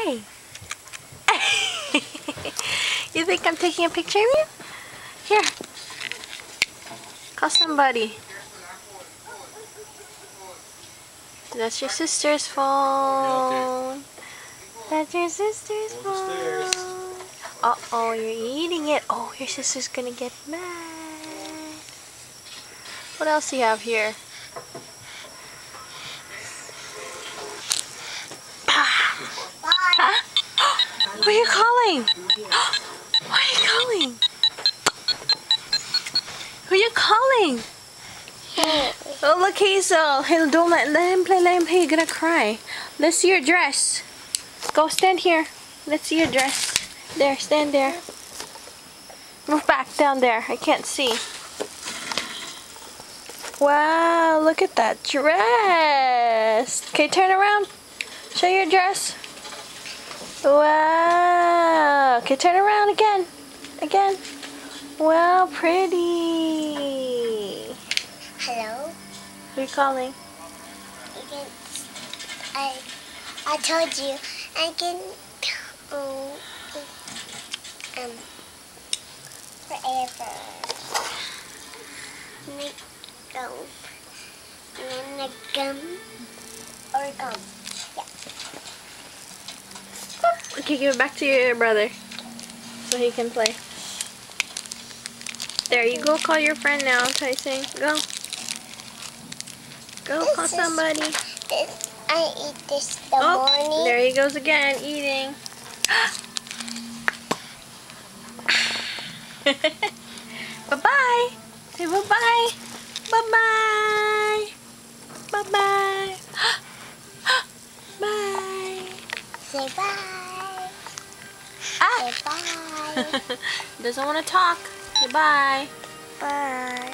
Hi. You think I'm taking a picture of you? Here. Call somebody. That's your sister's phone. That's your sister's phone. Uh-oh, you're eating it. Oh, your sister's gonna get mad. What else do you have here? Huh? Who are you calling? Who are you calling? Who are you calling? Oh, look, Hazel. Hazel, don't let him play. Let him play. You're gonna cry. Let's see your dress. Go stand here. Let's see your dress. There, stand there. Move back down there. I can't see. Wow, look at that dress. Okay, turn around. Show your dress. Wow. Okay, turn around again. Again. Wow, pretty. Hello? Who are you calling? I told you I can forever make gum and then a gum or gum. Yeah. Okay, give it back to your brother so he can play. There you go. Call your friend now, Tyson. Go. Go call somebody. I eat this the morning. There he goes again, eating. Bye-bye. Say bye-bye. Bye-bye. Bye-bye. Bye. Say bye. Ah. Say bye. Doesn't want to talk. Say bye. Bye.